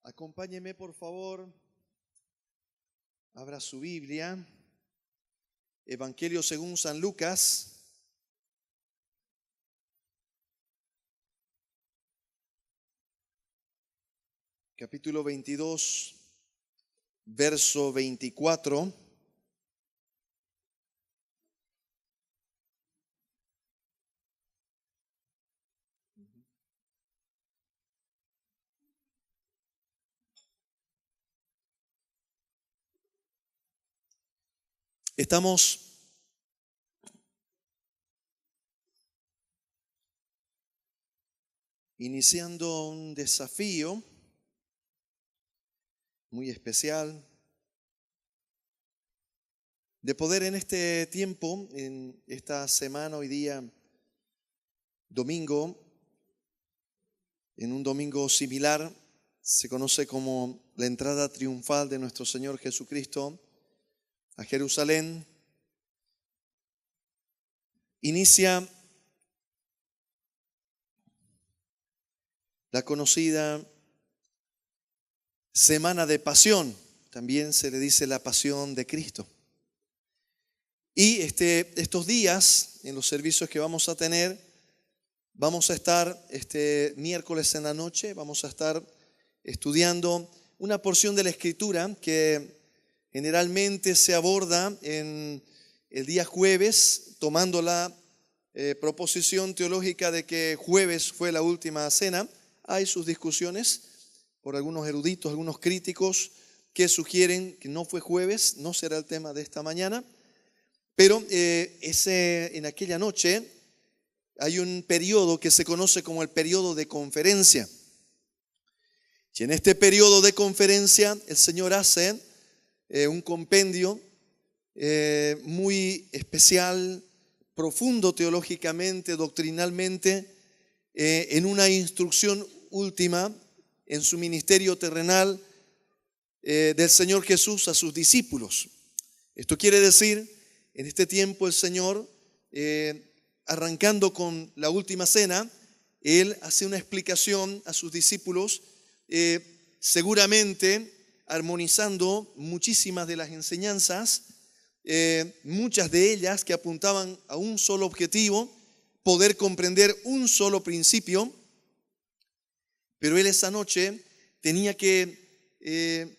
Acompáñeme, por favor. Abra su Biblia. Evangelio según San Lucas. Capítulo 22, verso 24. Estamos iniciando un desafío muy especial de poder en este tiempo, en esta semana, hoy día, domingo, en un domingo similar, se conoce como la entrada triunfal de nuestro Señor Jesucristo a Jerusalén. Inicia la conocida Semana de Pasión, también se le dice la Pasión de Cristo. Y estos días, en los servicios que vamos a tener, vamos a estar este miércoles en la noche, vamos a estar estudiando una porción de la Escritura que generalmente se aborda en el día jueves, tomando la proposición teológica de que jueves fue la última cena. Hay sus discusiones por algunos eruditos, algunos críticos que sugieren que no fue jueves, no será el tema de esta mañana, pero en aquella noche hay un periodo que se conoce como el periodo de conferencia. Y en este periodo de conferencia el Señor hace un compendio muy especial, profundo teológicamente, doctrinalmente, en una instrucción última en su ministerio terrenal del Señor Jesús a sus discípulos. Esto quiere decir, en este tiempo el Señor, arrancando con la última cena, Él hace una explicación a sus discípulos, seguramente armonizando muchísimas de las enseñanzas, muchas de ellas que apuntaban a un solo objetivo, poder comprender un solo principio. Pero Él esa noche tenía que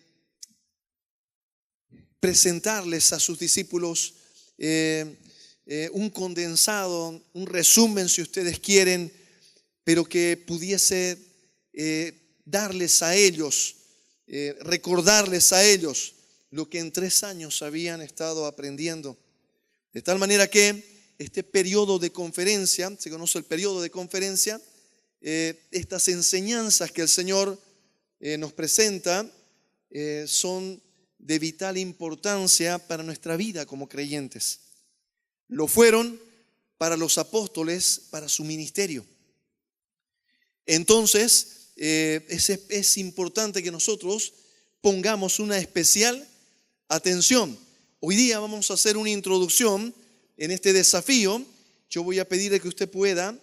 presentarles a sus discípulos un condensado, un resumen si ustedes quieren, pero que pudiese darles a ellos, recordarles a ellos lo que en 3 años habían estado aprendiendo. De tal manera que este periodo de conferencia, se conoce el periodo de conferencia, estas enseñanzas que el Señor nos presenta son de vital importancia para nuestra vida como creyentes. Lo fueron para los apóstoles, para su ministerio. Entonces, es importante que nosotros pongamos una especial atención. Hoy día vamos a hacer una introducción en este desafío. Yo voy a pedirle que usted pueda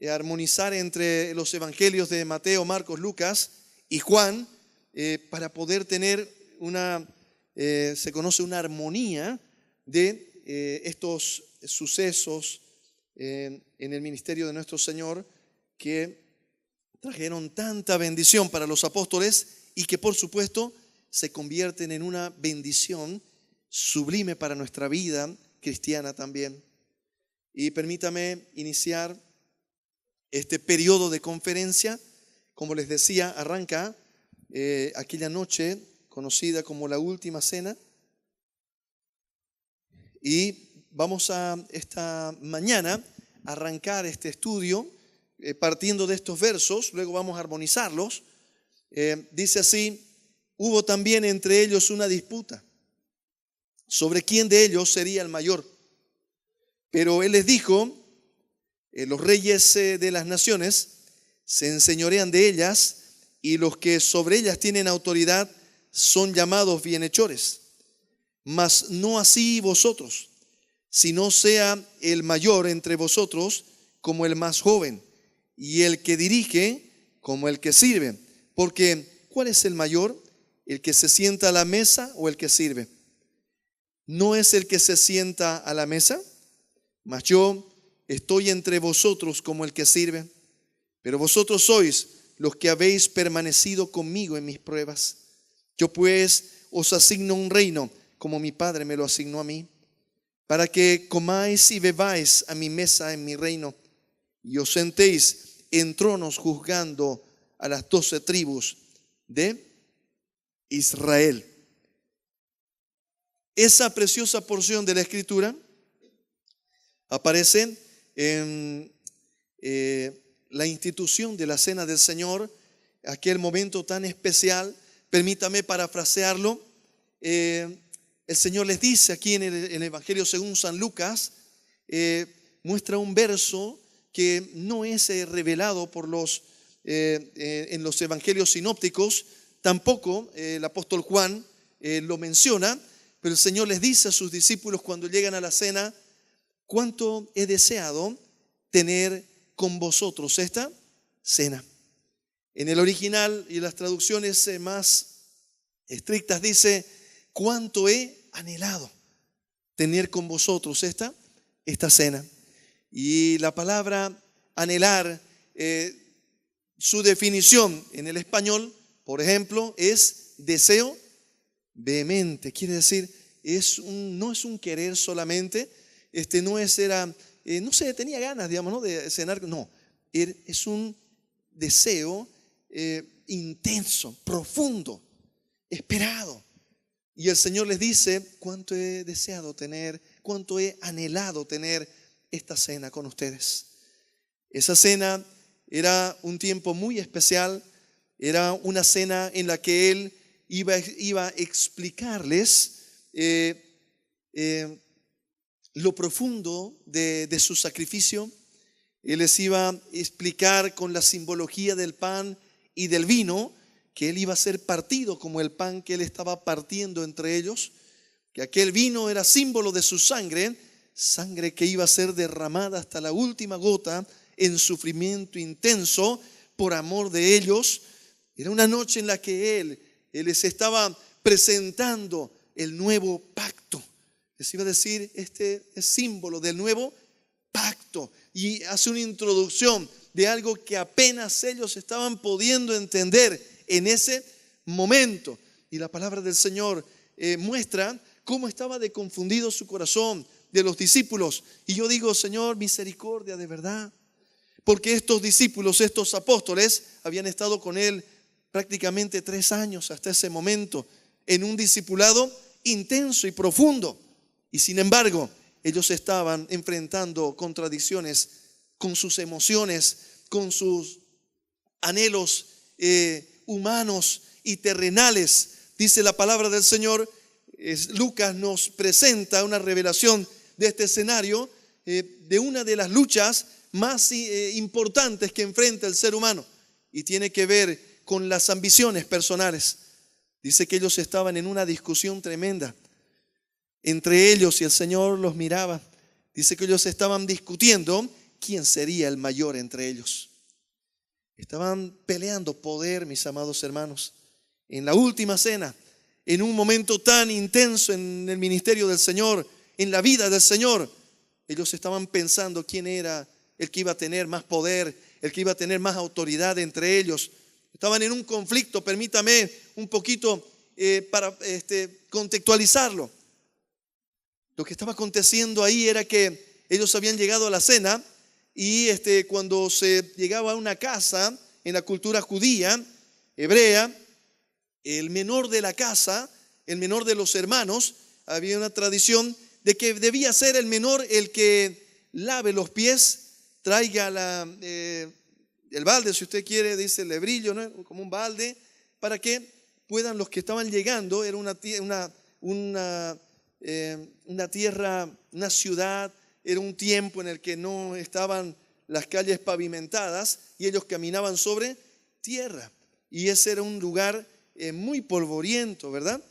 armonizar entre los evangelios de Mateo, Marcos, Lucas y Juan para poder tener se conoce una armonía de estos sucesos en el ministerio de nuestro Señor que trajeron tanta bendición para los apóstoles y que por supuesto se convierten en una bendición sublime para nuestra vida cristiana también. Y permítame iniciar este periodo de conferencia. Como les decía, arranca aquella noche conocida como la última cena. Y vamos a esta mañana arrancar este estudio partiendo de estos versos, luego vamos a armonizarlos. Dice así: hubo también entre ellos una disputa sobre quién de ellos sería el mayor. Pero Él les dijo: los reyes de las naciones se enseñorean de ellas, y los que sobre ellas tienen autoridad son llamados bienhechores. Mas no así vosotros, sino sea el mayor entre vosotros como el más joven, y el que dirige como el que sirve. Porque ¿cuál es el mayor? ¿El que se sienta a la mesa o el que sirve? ¿No es el que se sienta a la mesa? Mas yo estoy entre vosotros como el que sirve. Pero vosotros sois los que habéis permanecido conmigo en mis pruebas. Yo pues os asigno un reino, como mi Padre me lo asignó a mí, para que comáis y bebáis a mi mesa en mi reino, y os sentéis en tronos juzgando a las 12 tribus de Israel. Esa preciosa porción de la Escritura aparece en la institución de la Cena del Señor, aquel momento tan especial. Permítame parafrasearlo. El Señor les dice aquí en el Evangelio según San Lucas, muestra un verso que no es revelado por en los evangelios sinópticos, tampoco el apóstol Juan lo menciona, pero el Señor les dice a sus discípulos cuando llegan a la cena: cuánto he deseado tener con vosotros esta cena. En el original y las traducciones más estrictas dice: cuánto he anhelado tener con vosotros esta cena. Y la palabra anhelar, su definición en el español, por ejemplo, es deseo vehemente. Quiere decir, no es un querer solamente, no sé, tenía ganas, digamos, ¿no?, de cenar. No, es un deseo intenso, profundo, esperado. Y el Señor les dice: cuánto he deseado tener, cuánto he anhelado tener esta cena con ustedes. Esa cena era un tiempo muy especial, era una cena en la que Él iba a explicarles lo profundo de su sacrificio. Él les iba a explicar con la simbología del pan y del vino que Él iba a ser partido como el pan que Él estaba partiendo entre ellos, que aquel vino era símbolo de su sangre que iba a ser derramada hasta la última gota en sufrimiento intenso por amor de ellos. Era una noche en la que Él les estaba presentando el nuevo pacto. Les iba a decir: este es símbolo del nuevo pacto, y hace una introducción de algo que apenas ellos estaban pudiendo entender en ese momento. Y la palabra del Señor muestra cómo estaba de confundido su corazón de los discípulos. Y yo digo: Señor, misericordia de verdad, porque estos discípulos, estos apóstoles, habían estado con Él prácticamente 3 años hasta ese momento, en un discipulado intenso y profundo. Y sin embargo, ellos estaban enfrentando contradicciones con sus emociones, con sus anhelos humanos y terrenales. Dice la palabra del Señor, Lucas nos presenta una revelación de este escenario, de una de las luchas más importantes que enfrenta el ser humano, y tiene que ver con las ambiciones personales. Dice que ellos estaban en una discusión tremenda entre ellos, y el Señor los miraba. Dice que ellos estaban discutiendo quién sería el mayor entre ellos. Estaban peleando poder, mis amados hermanos, en la última cena, en un momento tan intenso en el ministerio del Señor, en la vida del Señor. Ellos estaban pensando quién era el que iba a tener más poder, el que iba a tener más autoridad entre ellos. Estaban en un conflicto. Permítame un poquito para contextualizarlo. Lo que estaba aconteciendo ahí era que ellos habían llegado a la cena, y cuando se llegaba a una casa en la cultura judía, hebrea, el menor de la casa, el menor de los hermanos, había una tradición de que debía ser el menor el que lave los pies, traiga el balde, si usted quiere, dice el lebrillo, ¿no?, como un balde, para que puedan los que estaban llegando. Era una tierra, una ciudad, era un tiempo en el que no estaban las calles pavimentadas y ellos caminaban sobre tierra, y ese era un lugar muy polvoriento, ¿verdad?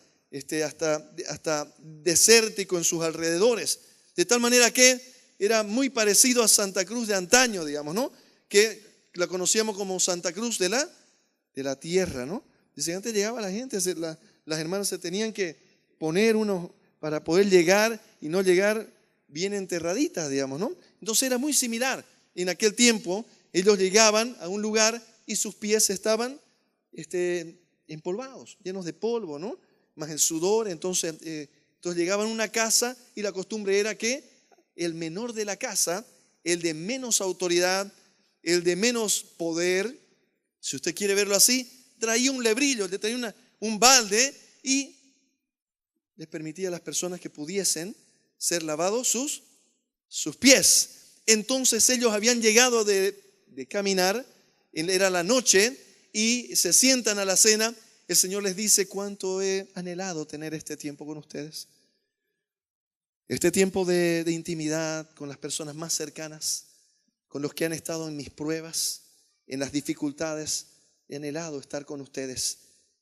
Hasta desértico en sus alrededores, de tal manera que era muy parecido a Santa Cruz de antaño, digamos, ¿no?, que la conocíamos como Santa Cruz de de la tierra, ¿no? Dice, antes llegaba la gente, las hermanas se tenían que poner unos para poder llegar y no llegar bien enterraditas, digamos, ¿no? Entonces era muy similar. En aquel tiempo ellos llegaban a un lugar y sus pies estaban empolvados, llenos de polvo, ¿no? Más el sudor. Entonces llegaban a una casa y la costumbre era que el menor de la casa, el de menos autoridad, el de menos poder, si usted quiere verlo así, traía un lebrillo, le traía un balde y les permitía a las personas que pudiesen ser lavados sus pies. Entonces ellos habían llegado de caminar, era la noche y se sientan a la cena. El Señor les dice, cuánto he anhelado tener este tiempo con ustedes. Este tiempo de intimidad con las personas más cercanas, con los que han estado en mis pruebas, en las dificultades. He anhelado estar con ustedes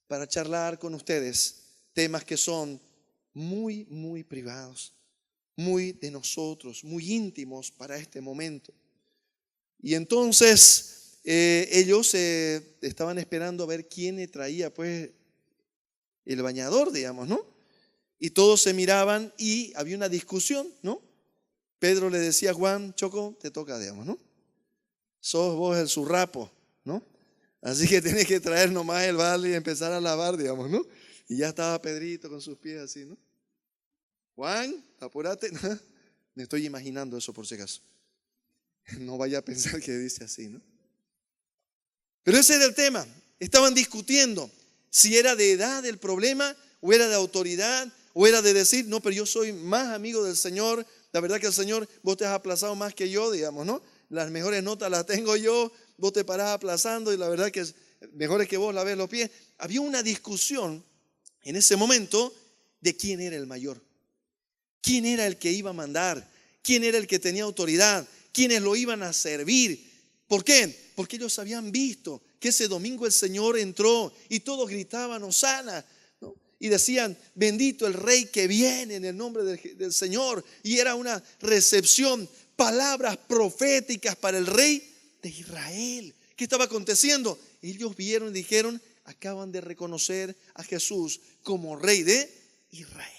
para charlar con ustedes temas que son muy, muy privados, muy de nosotros, muy íntimos para este momento. Y entonces ellos estaban esperando a ver quién le traía pues el bañador, digamos, ¿no? Y todos se miraban y había una discusión, ¿no? Pedro le decía a Juan, Choco, te toca, digamos, ¿no? Sos vos el zurrapo, ¿no? Así que tenés que traer nomás el balde y empezar a lavar, digamos, ¿no? Y ya estaba Pedrito con sus pies así, ¿no? Juan, apúrate. Me estoy imaginando eso por si acaso. No vaya a pensar que dice así, ¿no? Pero ese era el tema. Estaban discutiendo si era de edad el problema, o era de autoridad, o era de decir, no, pero yo soy más amigo del Señor. La verdad que el Señor, vos te has aplazado más que yo, digamos, ¿no? Las mejores notas las tengo yo, vos te parás aplazando y la verdad que es mejor es que vos laves los pies. Había una discusión en ese momento de quién era el mayor, quién era el que iba a mandar, quién era el que tenía autoridad, quiénes lo iban a servir. ¿Por qué? Porque ellos habían visto que ese domingo el Señor entró y todos gritaban Hosana, ¿no? Y decían, bendito el Rey que viene en el nombre del Señor. Y era una recepción, palabras proféticas para el Rey de Israel. ¿Qué estaba aconteciendo? Ellos vieron y dijeron, acaban de reconocer a Jesús como Rey de Israel.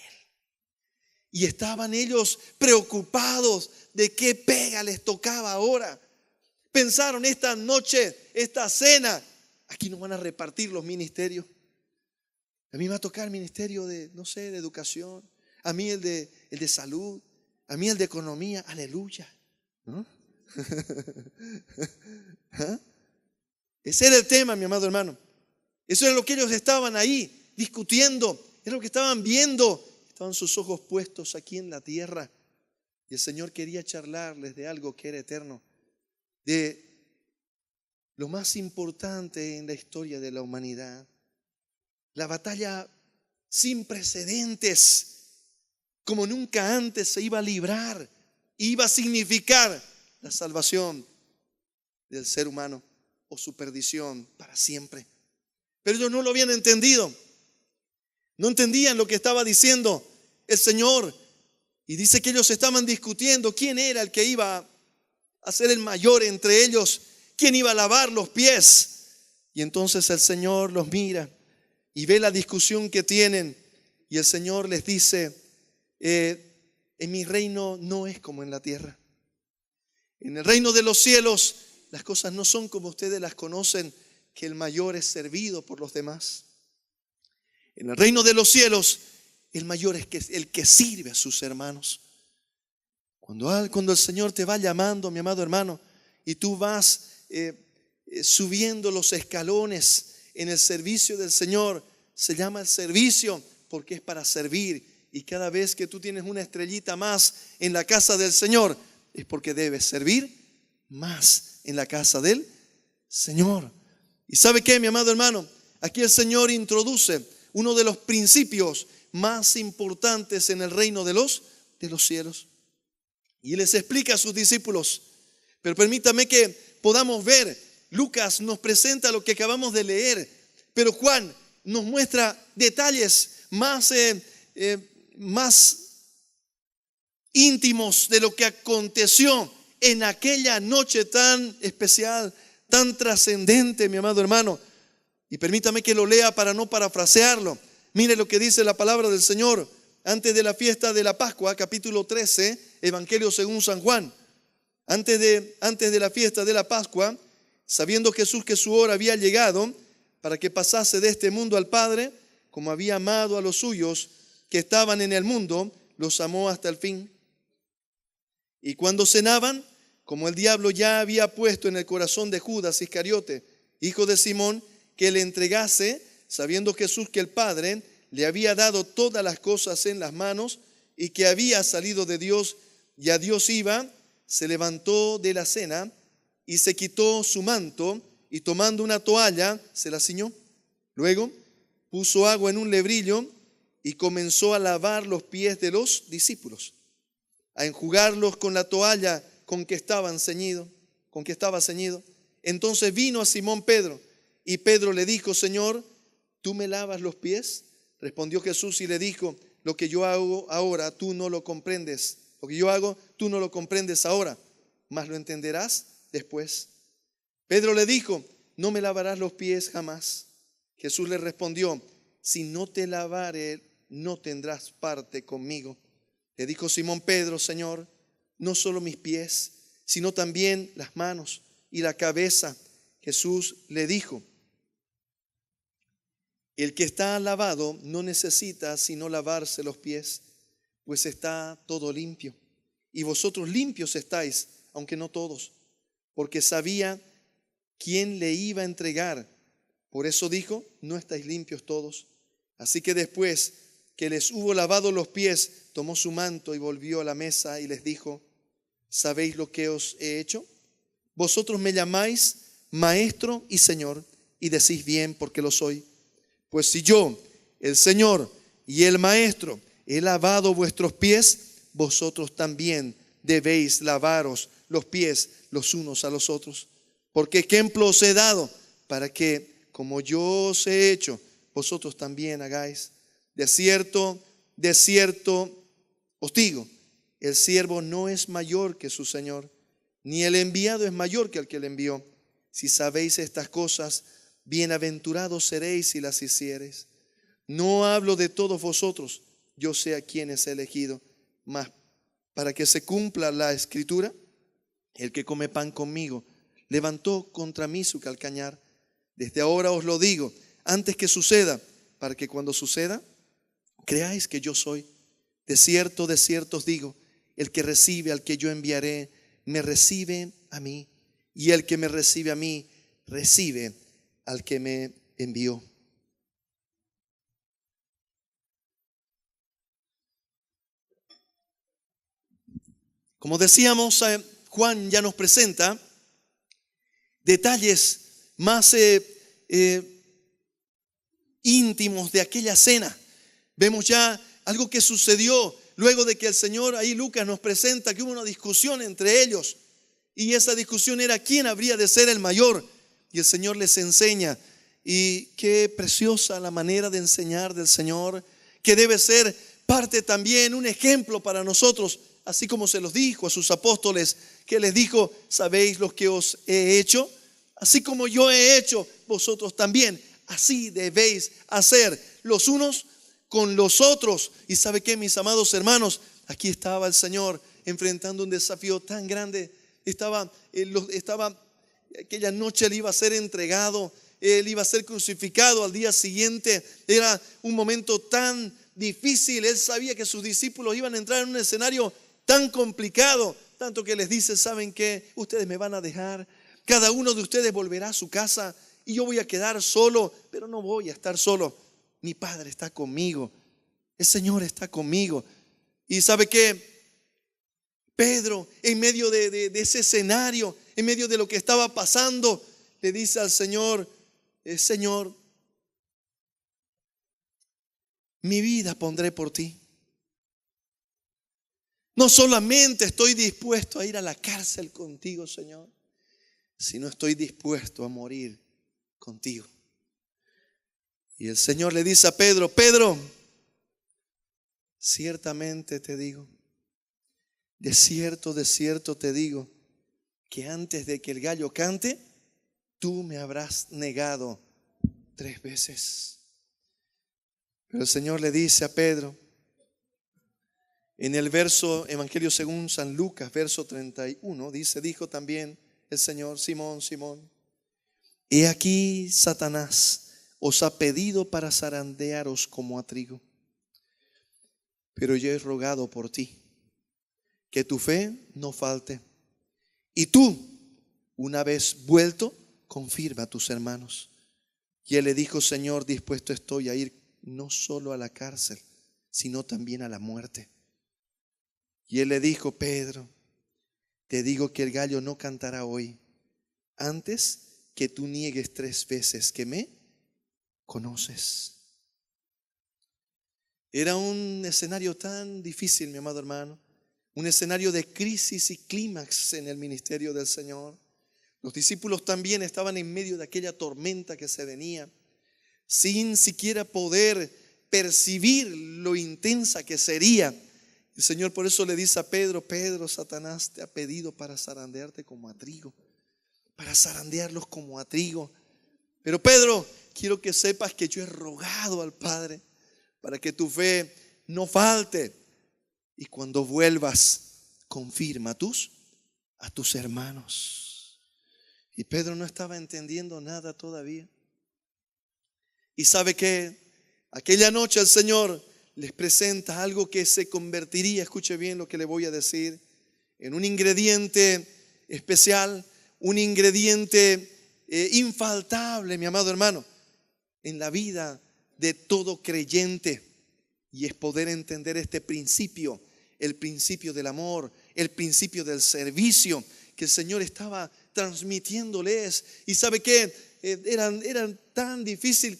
Y estaban ellos preocupados de qué pega les tocaba ahora. Pensaron, esta noche, esta cena, aquí nos van a repartir los ministerios. A mí me va a tocar el ministerio de, no sé, de educación. A mí el de salud. A mí el de economía. Aleluya, ¿no? ¿Ah? Ese era el tema, mi amado hermano. Eso era lo que ellos estaban ahí discutiendo. Era lo que estaban viendo. Estaban sus ojos puestos aquí en la tierra. Y el Señor quería charlarles de algo que era eterno. De lo más importante en la historia de la humanidad. La batalla sin precedentes, como nunca antes se iba a librar, iba a significar la salvación del ser humano o su perdición para siempre. Pero ellos no lo habían entendido, no entendían lo que estaba diciendo el Señor. Y dice que ellos estaban discutiendo quién era el que iba a ser el mayor entre ellos, quién iba a lavar los pies. Y entonces el Señor los mira y ve la discusión que tienen. Y el Señor les dice, en mi reino no es como en la tierra. En el reino de los cielos las cosas no son como ustedes las conocen, que el mayor es servido por los demás. En el reino de los cielos el mayor es el que sirve a sus hermanos. Cuando el Señor te va llamando, mi amado hermano, y tú vas subiendo los escalones en el servicio del Señor, se llama el servicio porque es para servir. Y cada vez que tú tienes una estrellita más en la casa del Señor, es porque debes servir más en la casa del Señor. ¿Y sabe qué, mi amado hermano? Aquí el Señor introduce uno de los principios más importantes en el reino de los cielos. Y les explica a sus discípulos. Pero permítame que podamos ver, Lucas nos presenta lo que acabamos de leer, pero Juan nos muestra detalles más íntimos de lo que aconteció en aquella noche tan especial, tan trascendente, mi amado hermano. Y permítame que lo lea para no parafrasearlo. Mire lo que dice la palabra del Señor antes de la fiesta de la Pascua, capítulo 13, Evangelio según San Juan. Antes de la fiesta de la Pascua, sabiendo Jesús que su hora había llegado para que pasase de este mundo al Padre, como había amado a los suyos que estaban en el mundo, los amó hasta el fin. Y cuando cenaban, como el diablo ya había puesto en el corazón de Judas Iscariote, hijo de Simón, que le entregase, sabiendo Jesús que el Padre le había dado todas las cosas en las manos y que había salido de Dios y a Dios iba, se levantó de la cena y se quitó su manto y tomando una toalla se la ciñó. Luego puso agua en un lebrillo y comenzó a lavar los pies de los discípulos, a enjugarlos con la toalla con que estaba ceñido. Entonces vino a Simón Pedro y Pedro le dijo: Señor, ¿tú me lavas los pies? Respondió Jesús y le dijo: lo que yo hago ahora tú no lo comprendes. Lo que yo hago tú no lo comprendes ahora, mas lo entenderás después. Pedro le dijo: no me lavarás los pies jamás. Jesús le respondió: si no te lavare, no tendrás parte conmigo. Le dijo Simón Pedro: Señor, no solo mis pies, sino también las manos y la cabeza. Jesús le dijo: el que está lavado no necesita sino lavarse los pies, pues está todo limpio. Y vosotros limpios estáis, aunque no todos, porque sabía quién le iba a entregar. Por eso dijo: no estáis limpios todos. Así que después que les hubo lavado los pies, tomó su manto y volvió a la mesa y les dijo: ¿sabéis lo que os he hecho? Vosotros me llamáis Maestro y Señor, y decís bien, porque lo soy. Pues si yo, el Señor y el Maestro, he lavado vuestros pies, vosotros también debéis lavaros los pies los unos a los otros. Porque ejemplo os he dado para que, como yo os he hecho, vosotros también hagáis. De cierto os digo, el siervo no es mayor que su Señor, ni el enviado es mayor que el que le envió. Si sabéis estas cosas, bienaventurados seréis si las hiciereis. No hablo de todos vosotros, yo sé a quienes he elegido, mas para que se cumpla la escritura, el que come pan conmigo levantó contra mí su calcañar. Desde ahora os lo digo, antes que suceda, para que cuando suceda, creáis que yo soy. De cierto os digo, el que recibe al que yo enviaré, me recibe a mí, y el que me recibe a mí, recibe al que me envió. Como decíamos, Juan ya nos presenta detalles más íntimos de aquella cena. Vemos ya algo que sucedió luego de que el Señor, ahí Lucas nos presenta que hubo una discusión entre ellos, y esa discusión era quién habría de ser el mayor, y el Señor les enseña. Y qué preciosa la manera de enseñar del Señor, que debe ser parte también, un ejemplo para nosotros, así como se los dijo a sus apóstoles, que les dijo: ¿sabéis lo que os he hecho? Así como yo he hecho, vosotros también, así debéis hacer los unos con los otros. Y ¿sabe qué, mis amados hermanos? Aquí estaba el Señor enfrentando un desafío tan grande. Aquella noche él iba a ser entregado, él iba a ser crucificado al día siguiente. Era un momento tan difícil. Él sabía que sus discípulos iban a entrar en un escenario tan complicado, tanto que les dice: ¿saben qué? Ustedes me van a dejar, cada uno de ustedes volverá a su casa y yo voy a quedar solo, pero no voy a estar solo. Mi Padre está conmigo, el Señor está conmigo. Y ¿sabe qué? Pedro, en medio de ese escenario, en medio de lo que estaba pasando, le dice al Señor: Señor, mi vida pondré por ti. No solamente estoy dispuesto a ir a la cárcel contigo, Señor, sino estoy dispuesto a morir contigo. Y el Señor le dice a Pedro: Pedro, ciertamente te digo, de cierto te digo, que antes de que el gallo cante, tú me habrás negado 3 veces. Pero el Señor le dice a Pedro, en el verso, Evangelio según San Lucas, verso 31, dijo también el Señor: Simón, Simón, he aquí Satanás os ha pedido para zarandearos como a trigo, pero yo he rogado por ti, que tu fe no falte, y tú, una vez vuelto, confirma a tus hermanos. Y él le dijo: Señor, dispuesto estoy a ir no solo a la cárcel, sino también a la muerte. Y él le dijo: Pedro, te digo que el gallo no cantará hoy, antes que tú niegues 3 veces que me conoces. Era un escenario tan difícil, mi amado hermano, un escenario de crisis y clímax en el ministerio del Señor. Los discípulos también estaban en medio de aquella tormenta que se venía, sin siquiera poder percibir lo intensa que sería. El Señor por eso le dice a Pedro: Pedro, Satanás te ha pedido para zarandearte como a trigo, para zarandearlos como a trigo. Pero Pedro, quiero que sepas que yo he rogado al Padre para que tu fe no falte, y cuando vuelvas, confirma a tus hermanos. Y Pedro no estaba entendiendo nada todavía. Y sabe que aquella noche el Señor les presenta algo que se convertiría, escuche bien lo que le voy a decir, en un ingrediente especial, un ingrediente infaltable, mi amado hermano, en la vida de todo creyente. Y es poder entender este principio, el principio del amor, el principio del servicio que el Señor estaba transmitiéndoles. Y sabe que eran tan difícil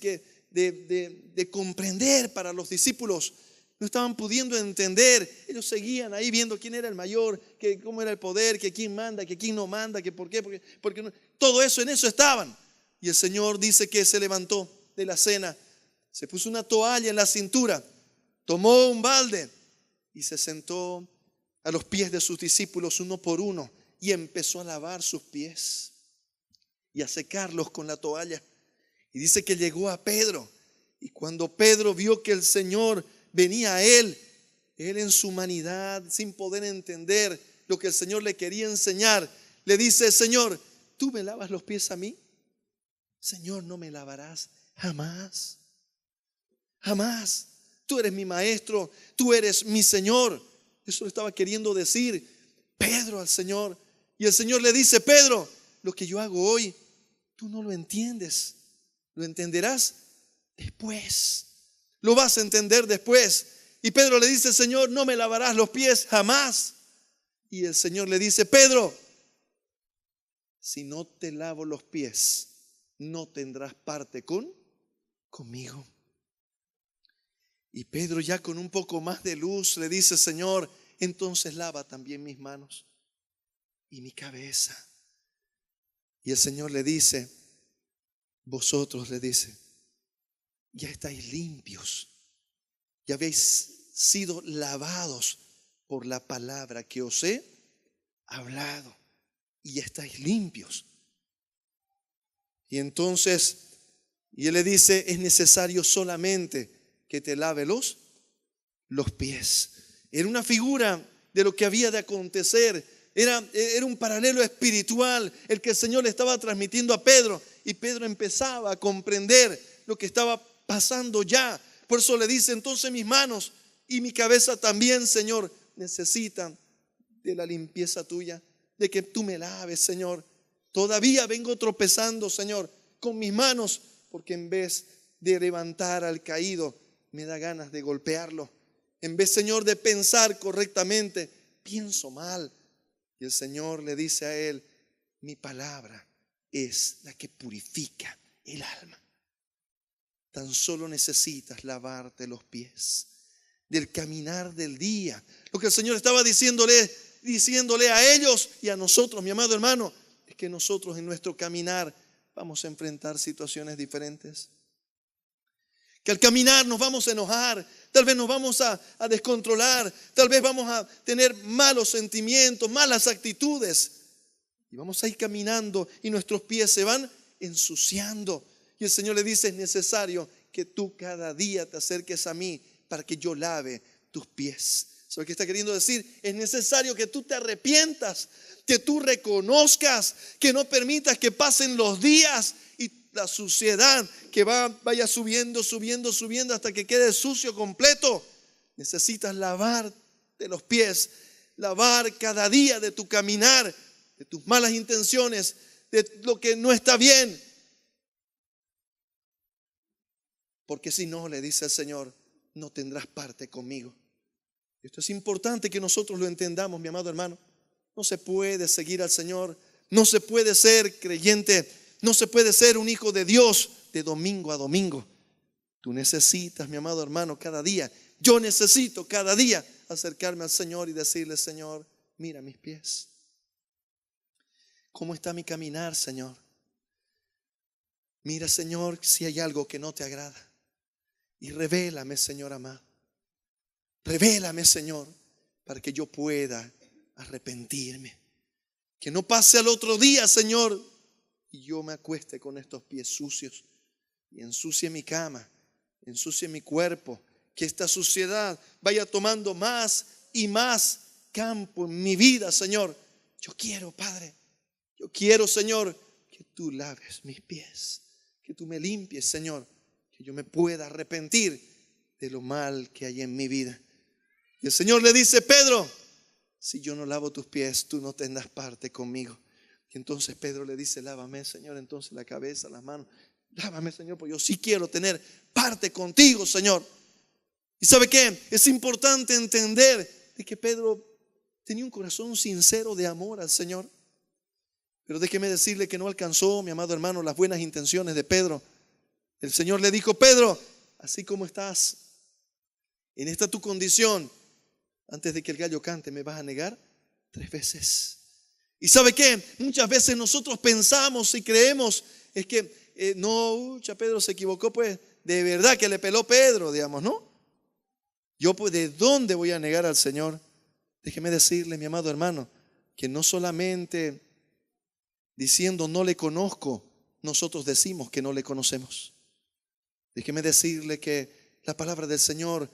de comprender para los discípulos. No estaban pudiendo entender. Ellos seguían ahí viendo quién era el mayor, que cómo era el poder, que quién manda, que quién no manda, que por qué, porque no, todo eso, en eso estaban. Y el Señor dice que se levantó de la cena, se puso una toalla en la cintura, tomó un balde y se sentó a los pies de sus discípulos uno por uno y empezó a lavar sus pies y a secarlos con la toalla. Y dice que llegó a Pedro, y cuando Pedro vio que el Señor venía a él en su humanidad, sin poder entender lo que el Señor le quería enseñar, le dice: Señor, ¿tú me lavas los pies a mí? Señor, no me lavarás jamás, jamás. Tú eres mi maestro, tú eres mi Señor. Eso le estaba queriendo decir Pedro al Señor. Y el Señor le dice: Pedro, lo que yo hago hoy, tú no lo entiendes. Lo entenderás después. Lo vas a entender después. Y Pedro le dice: Señor, no me lavarás los pies jamás. Y el Señor le dice: Pedro, si no te lavo los pies, no tendrás parte conmigo. Y Pedro, ya con un poco más de luz, le dice: Señor, entonces lava también mis manos y mi cabeza. Y el Señor le dice: vosotros, le dice, ya estáis limpios, ya habéis sido lavados por la palabra que os he hablado, y ya estáis limpios. Y entonces, y él le dice: es necesario solamente que te lave los pies. Era una figura de lo que había de acontecer. Era un paralelo espiritual el que el Señor le estaba transmitiendo a Pedro. Y Pedro empezaba a comprender lo que estaba pasando ya. Por eso le dice: entonces mis manos y mi cabeza también, Señor, necesitan de la limpieza tuya, de que tú me laves, Señor. Todavía vengo tropezando, Señor, con mis manos, porque en vez de levantar al caído, me da ganas de golpearlo. En vez, Señor, de pensar correctamente, pienso mal. Y el Señor le dice a él: mi palabra es la que purifica el alma. Tan solo necesitas lavarte los pies del caminar del día. Lo que el Señor estaba diciéndole a ellos y a nosotros, mi amado hermano, es que nosotros en nuestro caminar vamos a enfrentar situaciones diferentes. Que al caminar nos vamos a enojar, tal vez nos vamos a descontrolar, tal vez vamos a tener malos sentimientos, malas actitudes. Y vamos a ir caminando y nuestros pies se van ensuciando. Y el Señor le dice: es necesario que tú cada día te acerques a mí para que yo lave tus pies. ¿Sabes qué está queriendo decir? Es necesario que tú te arrepientas, que tú reconozcas, que no permitas que pasen los días y la suciedad que vaya subiendo hasta que quede sucio completo. Necesitas lavarte los pies, lavar cada día de tu caminar, de tus malas intenciones, de lo que no está bien. Porque si no, le dice el Señor, no tendrás parte conmigo. Esto es importante que nosotros lo entendamos, mi amado hermano. No se puede seguir al Señor, no se puede ser creyente, no se puede ser un hijo de Dios de domingo a domingo. Tú necesitas, mi amado hermano, cada día. Yo necesito cada día acercarme al Señor y decirle: Señor, mira mis pies. ¿Cómo está mi caminar, Señor? Mira, Señor, si hay algo que no te agrada. Y revélame, Señor amado. Revélame, Señor, para que yo pueda arrepentirme. Que no pase al otro día, Señor, y yo me acueste con estos pies sucios y ensucie mi cama, ensucie mi cuerpo. Que esta suciedad vaya tomando más y más campo en mi vida, Señor. Yo quiero, Padre, yo quiero, Señor, que tú laves mis pies, que tú me limpies, Señor, que yo me pueda arrepentir de lo mal que hay en mi vida. Y el Señor le dice: Pedro, si yo no lavo tus pies, tú no tendrás parte conmigo. Y entonces Pedro le dice: lávame, Señor, entonces la cabeza, las manos. Lávame, Señor, porque yo sí quiero tener parte contigo, Señor. ¿Y sabe qué? Es importante entender de que Pedro tenía un corazón sincero de amor al Señor. Pero déjeme decirle que no alcanzó, mi amado hermano, las buenas intenciones de Pedro. El Señor le dijo: Pedro, así como estás, en esta tu condición, antes de que el gallo cante, me vas a negar 3 veces. ¿Y sabe qué? Muchas veces nosotros pensamos y creemos es que no, Pedro se equivocó, pues de verdad que le peló Pedro, digamos, ¿no? Yo, pues, ¿de dónde voy a negar al Señor? Déjeme decirle, mi amado hermano, que no solamente diciendo no le conozco, nosotros decimos que no le conocemos. Déjeme decirle que la palabra del Señor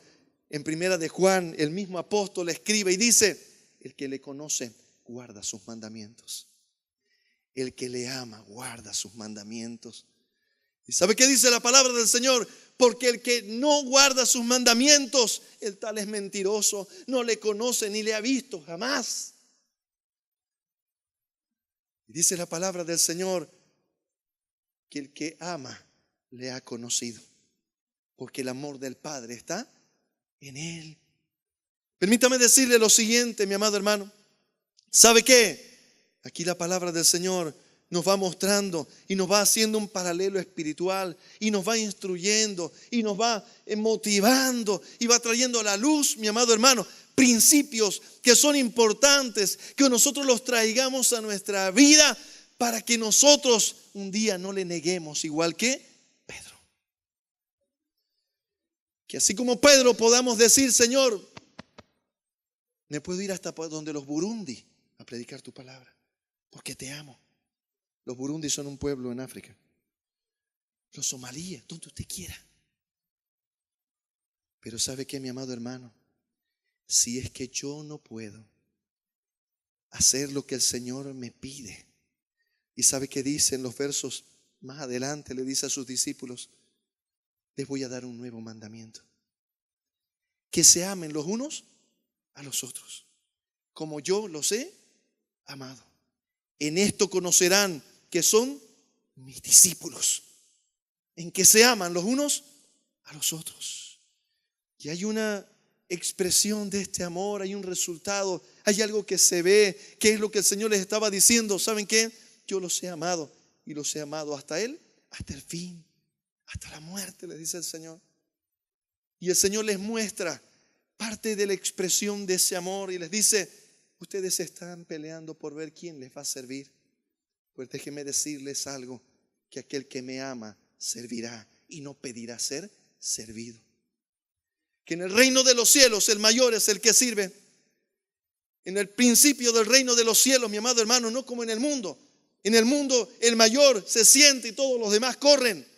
en primera de Juan, el mismo apóstol escribe y dice: el que le conoce guarda sus mandamientos. El que le ama guarda sus mandamientos. ¿Y sabe qué dice la palabra del Señor? Porque el que no guarda sus mandamientos, el tal es mentiroso, no le conoce ni le ha visto jamás. Y dice la palabra del Señor que el que ama le ha conocido, porque el amor del Padre está en él. Permítame decirle lo siguiente, mi amado hermano. ¿Sabe qué? Aquí la palabra del Señor nos va mostrando y nos va haciendo un paralelo espiritual y nos va instruyendo y nos va motivando y va trayendo a la luz, mi amado hermano, principios que son importantes, que nosotros los traigamos a nuestra vida para que nosotros un día no le neguemos, igual que Pedro. Que así como Pedro podamos decir: Señor, me puedo ir hasta donde los Burundi a predicar tu palabra, porque te amo. Los Burundi son un pueblo en África. Los somalíes, donde usted quiera. Pero ¿sabe qué, mi amado hermano? Si es que yo no puedo hacer lo que el Señor me pide. ¿Y sabe qué dice en los versos más adelante? Le dice a sus discípulos: les voy a dar un nuevo mandamiento. Que se amen los unos a los otros, como yo los he amado. En esto conocerán que son mis discípulos, en que se aman los unos a los otros. Y hay una expresión de este amor, hay un resultado, hay algo que se ve, que es lo que el Señor les estaba diciendo. ¿Saben qué? Yo los he amado y los he amado hasta Él, hasta el fin, hasta la muerte, les dice el Señor. Y el Señor les muestra parte de la expresión de ese amor y les dice: ustedes están peleando por ver quién les va a servir. Pues déjenme decirles algo, que aquel que me ama servirá y no pedirá ser servido. Que en el reino de los cielos el mayor es el que sirve. En el principio del reino de los cielos, mi amado hermano, no como en el mundo. En el mundo el mayor se siente y todos los demás corren.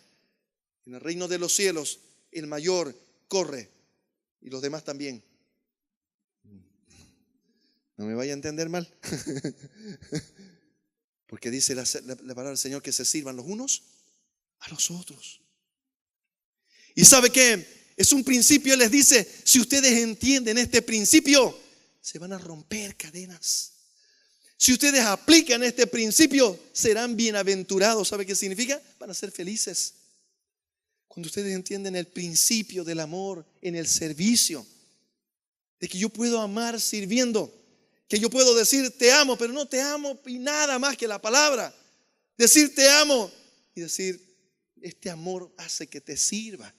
En el reino de los cielos, el mayor corre y los demás también. No me vaya a entender mal. Porque dice la palabra del Señor que se sirvan los unos a los otros. ¿Y sabe qué? Es un principio. Él les dice, si ustedes entienden este principio, se van a romper cadenas. Si ustedes aplican este principio, serán bienaventurados. ¿Sabe qué significa? Van a ser felices. Cuando ustedes entienden el principio del amor en el servicio, de que yo puedo amar sirviendo, que yo puedo decir te amo, pero no te amo y nada más que la palabra. Decir te amo y decir este amor hace que te sirva.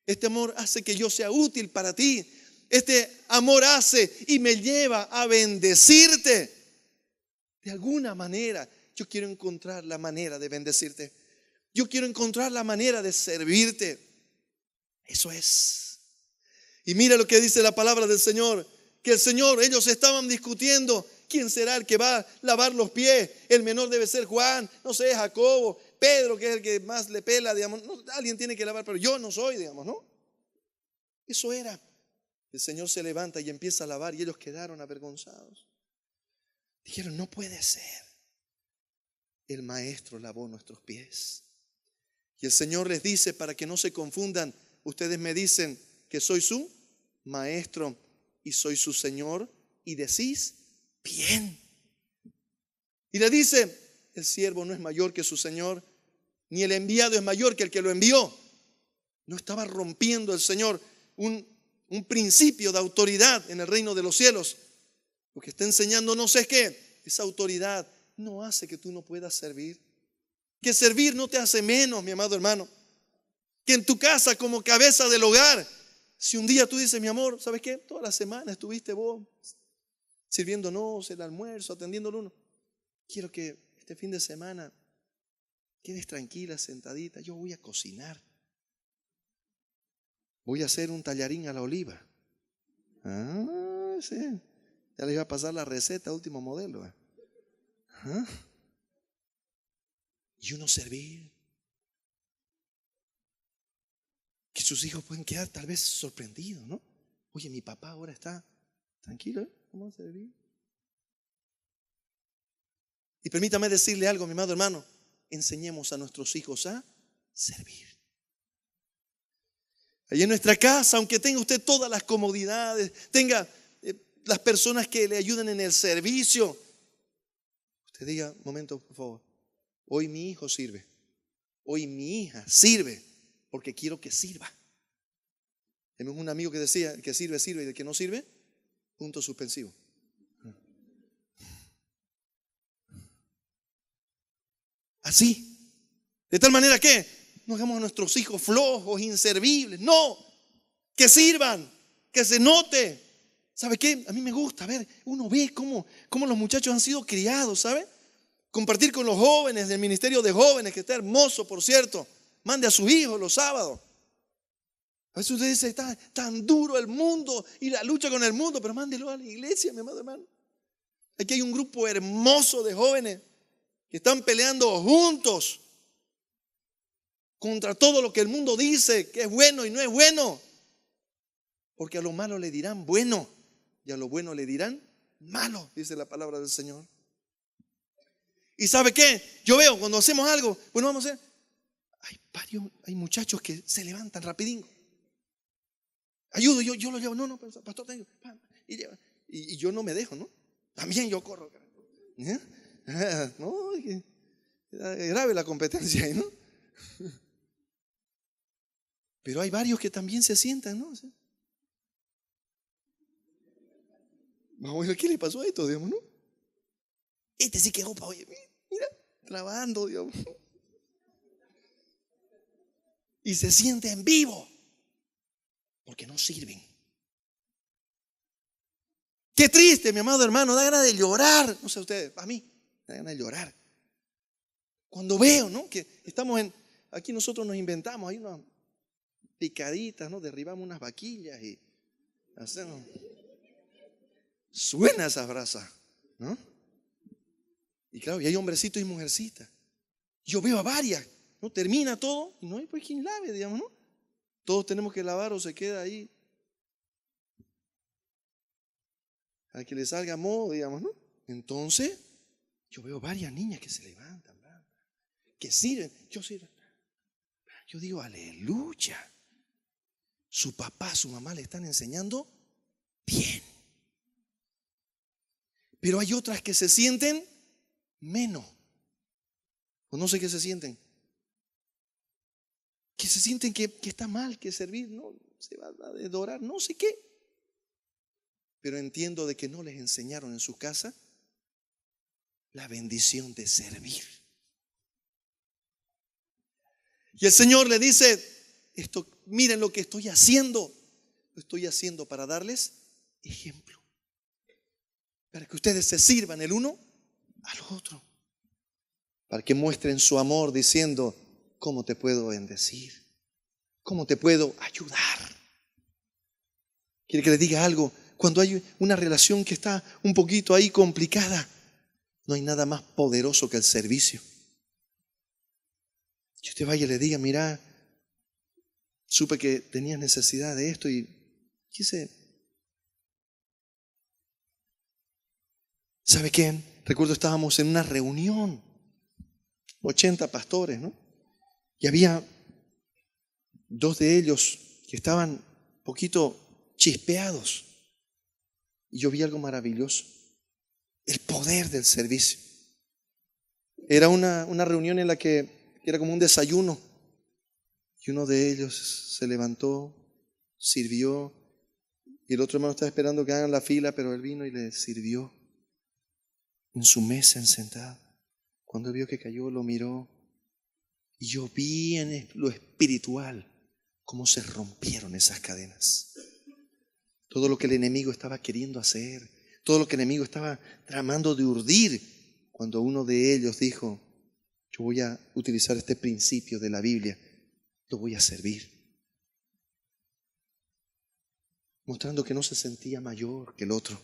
Este amor hace que yo sea útil para ti. Este amor hace y me lleva a bendecirte. De alguna manera, yo quiero encontrar la manera de bendecirte. Yo quiero encontrar la manera de servirte. Eso es. Y mira lo que dice la palabra del Señor. Que el Señor, ellos estaban discutiendo. ¿Quién será el que va a lavar los pies? El menor debe ser Juan, no sé, Jacobo, Pedro, que es el que más le pela, digamos. No, alguien tiene que lavar, pero yo no soy, digamos, ¿no? Eso era. El Señor se levanta y empieza a lavar y ellos quedaron avergonzados. Dijeron, no puede ser. El maestro lavó nuestros pies. Y el Señor les dice, para que no se confundan, ustedes me dicen que soy su maestro y soy su Señor y decís, bien. Y le dice, el siervo no es mayor que su Señor, ni el enviado es mayor que el que lo envió. No estaba rompiendo el Señor un principio de autoridad en el reino de los cielos. Lo que está enseñándonos es que esa autoridad no hace que tú no puedas servir. Que servir no te hace menos, mi amado hermano. Que en tu casa como cabeza del hogar, si un día tú dices, mi amor, ¿sabes qué? Toda la semana estuviste vos sirviéndonos el almuerzo, atendiéndolo uno. Quiero que este fin de semana quedes tranquila, sentadita. Yo voy a cocinar. Voy a hacer un tallarín a la oliva. Ah, sí. Ya les iba a pasar la receta, último modelo. ¿Ah? Y uno servir. Que sus hijos pueden quedar tal vez sorprendidos, ¿no? Oye, mi papá ahora está tranquilo, ¿eh? ¿Cómo va a servir? Y permítame decirle algo, mi amado hermano. Enseñemos a nuestros hijos a servir. Allí en nuestra casa, aunque tenga usted todas las comodidades, tenga las personas que le ayuden en el servicio, usted diga, un momento, por favor. Hoy mi hijo sirve. Hoy mi hija sirve porque quiero que sirva. Tenemos un amigo que decía, el que sirve, sirve, y el que no sirve, punto suspensivo. Así. De tal manera que no hagamos a nuestros hijos flojos, inservibles. No, que sirvan, que se note. ¿Sabe qué? A mí me gusta ver, uno ve cómo los muchachos han sido criados, ¿sabe? Compartir con los jóvenes del ministerio de jóvenes, que está hermoso, por cierto. Mande a su hijo los sábados. A veces usted dice, está tan duro el mundo y la lucha con el mundo, pero mándelo a la iglesia, mi amado hermano. Aquí hay un grupo hermoso de jóvenes que están peleando juntos contra todo lo que el mundo dice que es bueno y no es bueno. Porque a lo malo le dirán bueno y a lo bueno le dirán malo, dice la palabra del Señor. ¿Y sabe qué? Yo veo cuando hacemos algo, bueno, vamos a hacer. Hay muchachos que se levantan rapidín. Ayudo, yo lo llevo. No, pastor, tengo. Y yo no me dejo, ¿no? También yo corro. ¿Eh? No, es grave la competencia ahí, ¿no? Pero hay varios que también se sientan, ¿no? Vamos a ver qué le pasó a esto, digamos, ¿no? Este sí que opa, oye, mira, trabajando, digamos. Y se sienten vivos porque no sirven. Qué triste, mi amado hermano, da ganas de llorar. No sé ustedes, a mí da ganas de llorar. Cuando veo, ¿no? Que estamos aquí nosotros nos inventamos, hay unas picaditas, ¿no? Derribamos unas vaquillas y hacemos. Suena esa brasa, ¿no? Y claro, y hay hombrecitos y mujercitas. Yo veo a varias ¿no? Termina todo y no hay pues quien lave, digamos, ¿no? Todos tenemos que lavar o se queda ahí a que le salga modo, digamos, ¿no? Entonces, yo veo varias niñas que se levantan, que sirven. Yo digo, aleluya. Su papá, su mamá le están enseñando bien. Pero hay otras que se sienten menos. O no sé qué se sienten. Que se sienten que está mal, que servir, no, se va a adorar, no sé qué. Pero entiendo de que no les enseñaron en su casa la bendición de servir. Y el Señor le dice, miren lo que estoy haciendo. Lo estoy haciendo para darles ejemplo. Para que ustedes se sirvan el uno al otro. Para que muestren su amor diciendo, ¿cómo te puedo bendecir? ¿Cómo te puedo ayudar? ¿Quiere que le diga algo? Cuando hay una relación que está un poquito ahí complicada, no hay nada más poderoso que el servicio. Que usted vaya y le diga, mira, supe que tenías necesidad de esto y quise. ¿Sabe qué? Recuerdo estábamos en una reunión, 80 pastores, ¿no? Y había 2 de ellos que estaban un poquito chispeados. Y yo vi algo maravilloso, el poder del servicio. Era una reunión en la que era como un desayuno. Y uno de ellos se levantó, sirvió. Y el otro hermano estaba esperando que hagan la fila, pero él vino y le sirvió en su mesa sentado. Cuando vio que cayó, lo miró. Y yo vi en lo espiritual cómo se rompieron esas cadenas. Todo lo que el enemigo estaba queriendo hacer, todo lo que el enemigo estaba tramando de urdir, cuando uno de ellos dijo, yo voy a utilizar este principio de la Biblia, lo voy a servir. Mostrando que no se sentía mayor que el otro.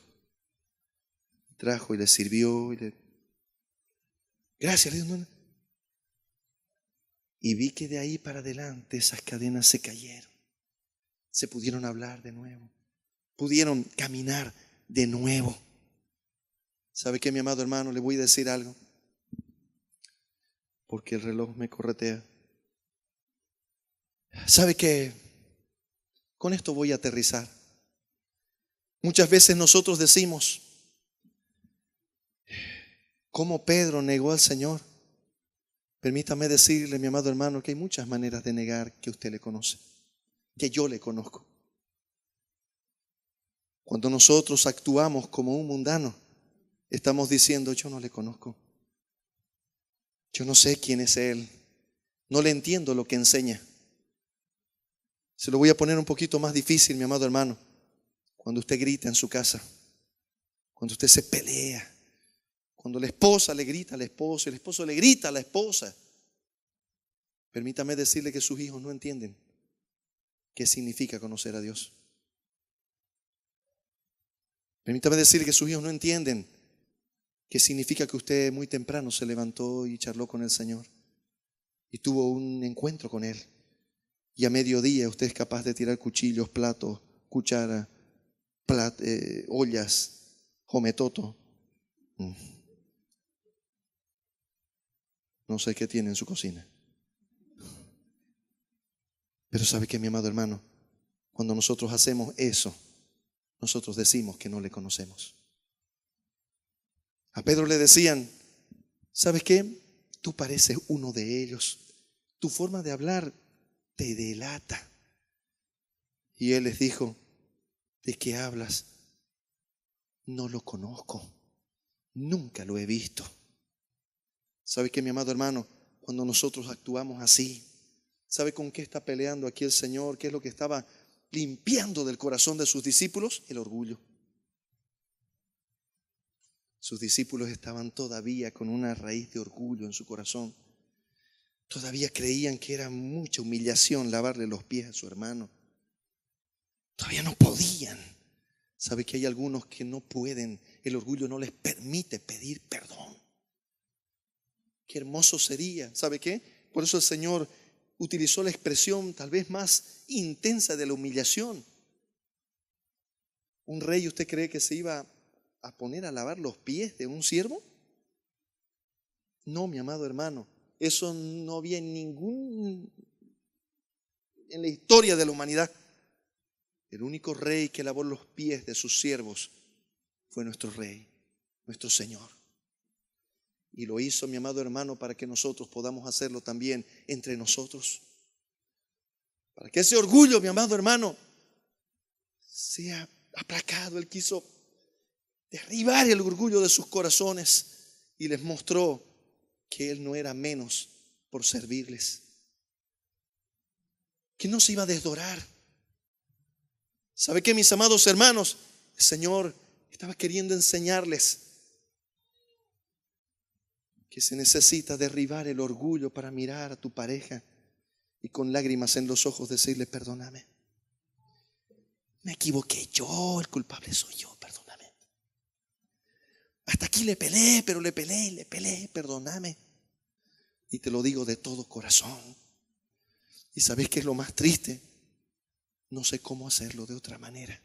Trajo y le sirvió. Gracias, le dijo. Y vi que de ahí para adelante esas cadenas se cayeron. Se pudieron hablar de nuevo. Pudieron caminar de nuevo. ¿Sabe qué, mi amado hermano? Le voy a decir algo. Porque el reloj me corretea. ¿Sabe qué? Con esto voy a aterrizar. Muchas veces nosotros decimos, ¿cómo Pedro negó al Señor? Permítame decirle, mi amado hermano, que hay muchas maneras de negar que usted le conoce, que yo le conozco. Cuando nosotros actuamos como un mundano, estamos diciendo, yo no le conozco. Yo no sé quién es Él. No le entiendo lo que enseña. Se lo voy a poner un poquito más difícil, mi amado hermano. Cuando usted grita en su casa, cuando usted se pelea, cuando la esposa le grita al esposo y el esposo le grita a la esposa. Permítame decirle que sus hijos no entienden qué significa conocer a Dios. Permítame decirle que sus hijos no entienden qué significa que usted muy temprano se levantó y charló con el Señor y tuvo un encuentro con Él. Y a mediodía usted es capaz de tirar cuchillos, platos, cuchara, ollas, jometoto. No sé qué tiene en su cocina. Pero ¿sabe qué, mi amado hermano? Cuando nosotros hacemos eso, nosotros decimos que no le conocemos. A Pedro le decían, ¿sabes qué? Tú pareces uno de ellos. Tu forma de hablar te delata. Y él les dijo, ¿de qué hablas? No lo conozco. Nunca lo he visto. ¿Sabe qué, mi amado hermano? Cuando nosotros actuamos así, ¿sabe con qué está peleando aquí el Señor? ¿Qué es lo que estaba limpiando del corazón de sus discípulos? El orgullo. Sus discípulos estaban todavía con una raíz de orgullo en su corazón. Todavía creían que era mucha humillación lavarle los pies a su hermano. Todavía no podían. ¿Sabe que hay algunos que no pueden? El orgullo no les permite pedir perdón. Qué hermoso sería, ¿sabe qué? por eso el Señor utilizó la expresión tal vez más intensa de la humillación. ¿Un rey usted cree que se iba a poner a lavar los pies de un siervo? No, mi amado hermano, eso no había en la historia de la humanidad. El único rey que lavó los pies de sus siervos fue nuestro rey, nuestro Señor. Y lo hizo, mi amado hermano, para que nosotros podamos hacerlo también entre nosotros. Para que ese orgullo, mi amado hermano, sea aplacado. Él quiso derribar el orgullo de sus corazones y les mostró que Él no era menos por servirles, que no se iba a desdorar. ¿Sabe qué, mis amados hermanos? El Señor estaba queriendo enseñarles que se necesita derribar el orgullo para mirar a tu pareja y con lágrimas en los ojos decirle: perdóname, me equivoqué yo, el culpable soy yo, perdóname. Hasta aquí le peleé, pero le peleé, perdóname. Y te lo digo de todo corazón. ¿Y sabes qué es lo más triste? No sé cómo hacerlo de otra manera.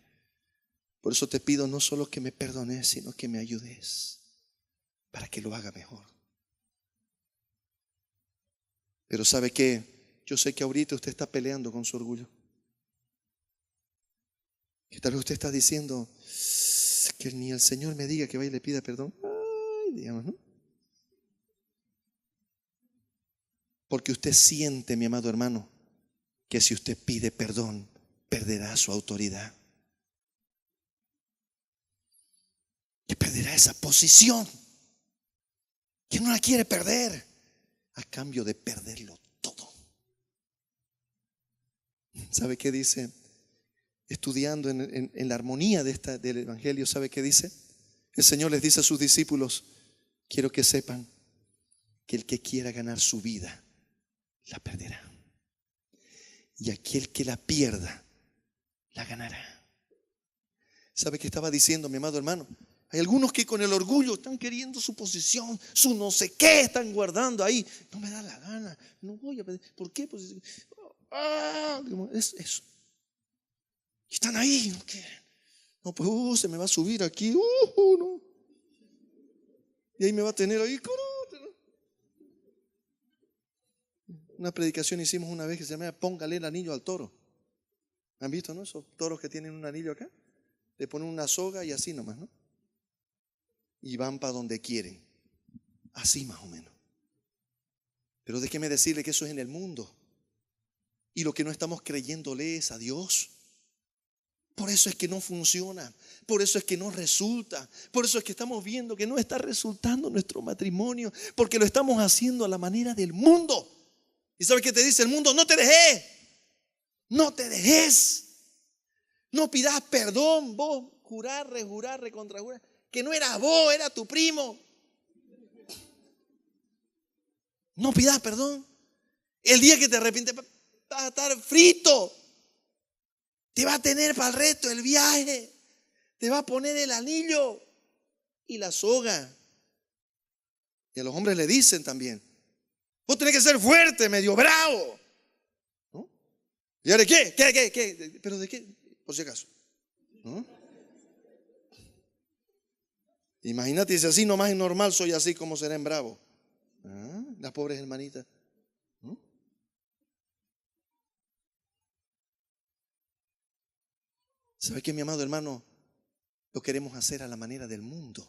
Por eso te pido no solo que me perdones, sino que me ayudes para que lo haga mejor. Pero ¿sabe qué? Yo sé que ahorita usted está peleando con su orgullo. Que tal vez usted está diciendo que ni el Señor me diga que vaya y le pida perdón. Ay, digamos, ¿no? Porque usted siente, mi amado hermano, que si usted pide perdón, perderá su autoridad. Que perderá esa posición. Que no la quiere perder a cambio de perderlo todo. ¿Sabe qué dice? Estudiando en la armonía del Evangelio, ¿sabe qué dice? El Señor les dice a sus discípulos: quiero que sepan que el que quiera ganar su vida, la perderá. Y aquel que la pierda, la ganará. ¿Sabe qué estaba diciendo, mi amado hermano? Hay algunos que con el orgullo están queriendo su posición, su no sé qué están guardando ahí. No me da la gana, no voy a pedir. ¿Por qué? Pues, es eso. Y están ahí, no quieren. No, pues se me va a subir aquí. No. Y ahí me va a tener ahí. Una predicación hicimos una vez que se llama Póngale el anillo al toro. ¿Han visto, no? Esos toros que tienen un anillo acá. Le ponen una soga y así nomás, ¿no? Y van para donde quieren. Así más o menos. Pero déjeme decirle que eso es en el mundo. Y lo que no estamos creyéndole es a Dios. Por eso es que no funciona. Por eso es que no resulta. Por eso es que estamos viendo que no está resultando nuestro matrimonio. Porque lo estamos haciendo a la manera del mundo. ¿Y sabes qué te dice el mundo? No te dejes. No te dejes. No pidas perdón. Vos jurar, rejurar, recontrajurar que no eras vos, era tu primo. No pidas perdón. El día que te arrepientes vas a estar frito. Te va a tener para el resto del viaje. Te va a poner el anillo y la soga. Y a los hombres le dicen también: vos tenés que ser fuerte, medio bravo, ¿no? ¿Y ahora qué? ¿Qué? ¿Pero de qué? Por si acaso, ¿no? Imagínate si así nomás es normal, soy así, como será en bravo. Las pobres hermanitas, ¿no? ¿Sabe qué, mi amado hermano? Lo queremos hacer a la manera del mundo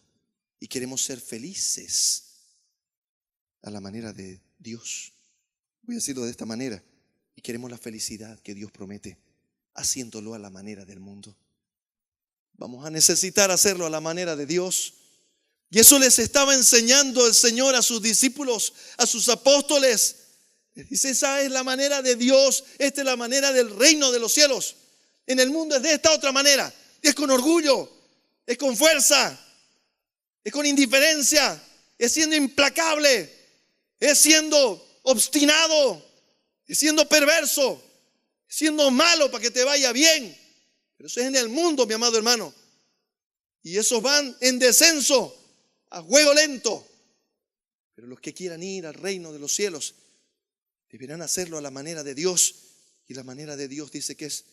y queremos ser felices a la manera de Dios. Voy a decirlo de esta manera. Y queremos la felicidad que Dios promete, haciéndolo a la manera del mundo. Vamos a necesitar hacerlo a la manera de Dios. Y eso les estaba enseñando el Señor a sus discípulos, a sus apóstoles. Les dice: esa es la manera de Dios, esta es la manera del reino de los cielos. En el mundo es de esta otra manera. Es con orgullo, es con fuerza, es con indiferencia, es siendo implacable, es siendo obstinado, es siendo perverso, es siendo malo para que te vaya bien. Pero eso es en el mundo, mi amado hermano. Y esos van en descenso, a juego lento. Pero los que quieran ir al reino de los cielos Deberán hacerlo a la manera de Dios. Y la manera de Dios dice que es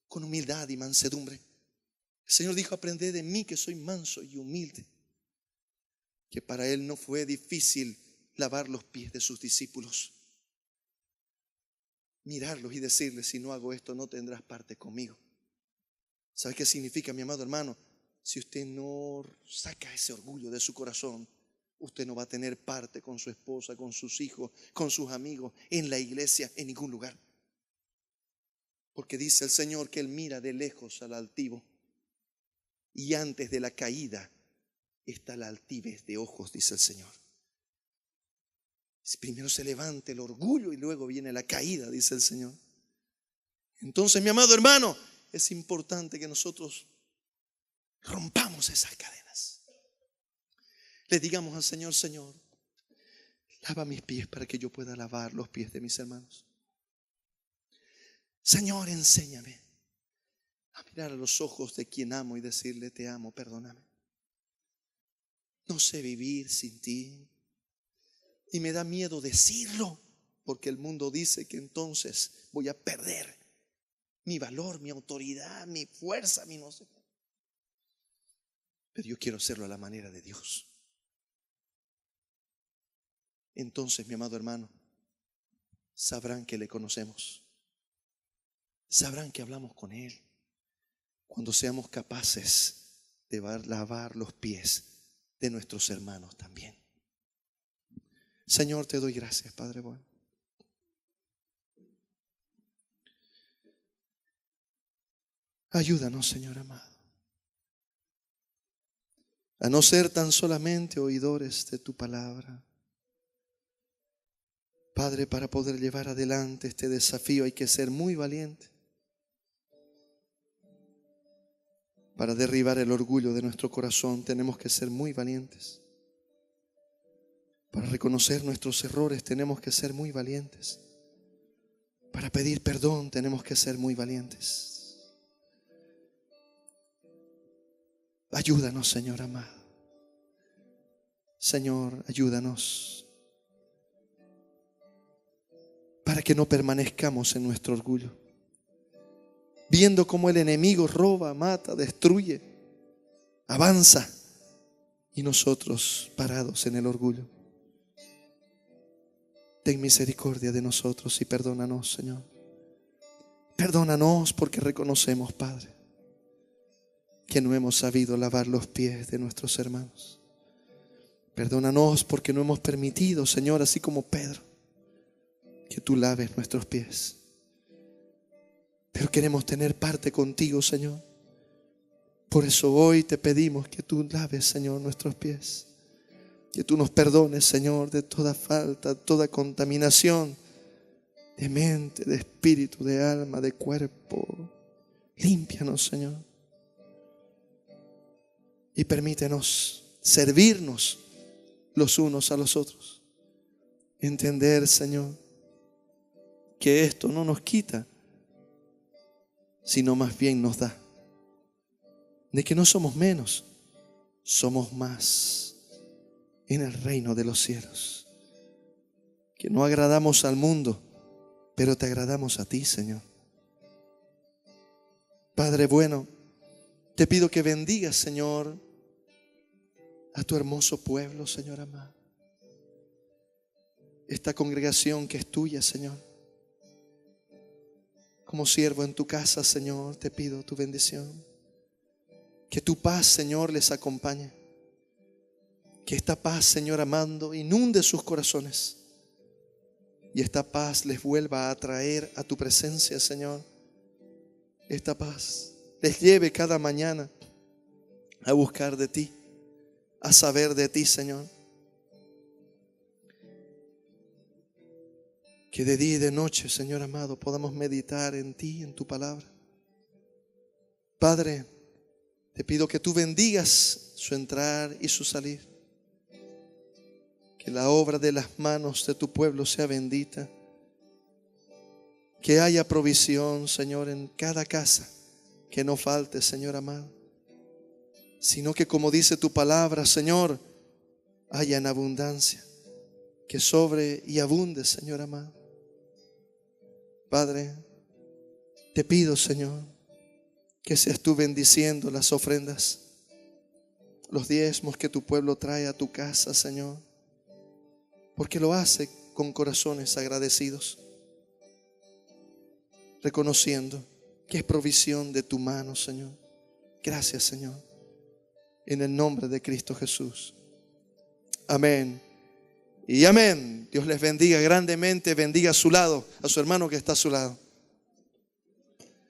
con humildad y mansedumbre. El Señor dijo: aprended de mí que soy manso y humilde. Que para Él no fue difícil lavar los pies de sus discípulos. Mirarlos y decirles: si no hago esto, no tendrás parte conmigo. ¿Sabe qué significa, mi amado hermano? Si usted no saca ese orgullo de su corazón, usted no va a tener parte con su esposa, con sus hijos, con sus amigos, en la iglesia, en ningún lugar. Porque dice el Señor que Él mira de lejos al altivo, y antes de la caída está la altivez de ojos, dice el Señor. Primero se levanta el orgullo y luego viene la caída, dice el Señor. Entonces, mi amado hermano, es importante que nosotros rompamos esas cadenas. Le digamos al Señor: Señor, lava mis pies para que yo pueda lavar los pies de mis hermanos. Señor, enséñame a mirar a los ojos de quien amo y decirle: te amo, perdóname. No sé vivir sin ti. Y me da miedo decirlo, porque el mundo dice que entonces voy a perder mi valor, mi autoridad, mi fuerza, mi no sé qué. Pero yo quiero hacerlo a la manera de Dios. Entonces, mi amado hermano, sabrán que le conocemos. Sabrán que hablamos con Él. Cuando seamos capaces de lavar los pies de nuestros hermanos también. Señor, te doy gracias, Padre bueno. Ayúdanos, Señor amado, a no ser tan solamente oidores de tu palabra. Padre, para poder llevar adelante este desafío hay que ser muy valiente. Para derribar el orgullo de nuestro corazón tenemos que ser muy valientes. Para reconocer nuestros errores tenemos que ser muy valientes. Para pedir perdón tenemos que ser muy valientes. Ayúdanos, Señor amado. Señor, ayúdanos para que no permanezcamos en nuestro orgullo, viendo cómo el enemigo roba, mata, destruye, avanza, y nosotros parados en el orgullo. Ten misericordia de nosotros y perdónanos, Señor. Perdónanos porque reconocemos, Padre, que no hemos sabido lavar los pies de nuestros hermanos. Perdónanos porque no hemos permitido, Señor, así como Pedro, que tú laves nuestros pies. Pero queremos tener parte contigo, Señor. Por eso hoy te pedimos que tú laves, Señor, nuestros pies. Que tú nos perdones, Señor, de toda falta, toda contaminación de mente, de espíritu, de alma, de cuerpo. Límpianos, Señor. Y permítenos servirnos los unos a los otros. Entender, Señor, que esto no nos quita, sino más bien nos da. De que no somos menos, somos más en el reino de los cielos. Que no agradamos al mundo, pero te agradamos a ti, Señor. Padre bueno, te pido que bendigas, Señor, a tu hermoso pueblo, Señor amado. Esta congregación que es tuya, Señor. Como siervo en tu casa, Señor, te pido tu bendición. Que tu paz, Señor, les acompañe. Que esta paz, Señor amado, inunde sus corazones. Y esta paz les vuelva a atraer a tu presencia, Señor. Esta paz les lleve cada mañana a buscar de ti, a saber de ti, Señor. Que de día y de noche, Señor amado, podamos meditar en ti, en tu palabra. Padre, te pido que tú bendigas su entrar y su salir. Que la obra de las manos de tu pueblo sea bendita. Que haya provisión, Señor, en cada casa. Que no falte, Señor amado. Sino que, como dice tu palabra, Señor, haya en abundancia. Que sobre y abunde, Señor amado. Padre, te pido, Señor, que seas tú bendiciendo las ofrendas, los diezmos que tu pueblo trae a tu casa, Señor, porque lo hace con corazones agradecidos, reconociendo que es provisión de tu mano, Señor. Gracias, Señor, en el nombre de Cristo Jesús. Amén y amén. Dios les bendiga grandemente. Bendiga a su lado, a su hermano que está a su lado.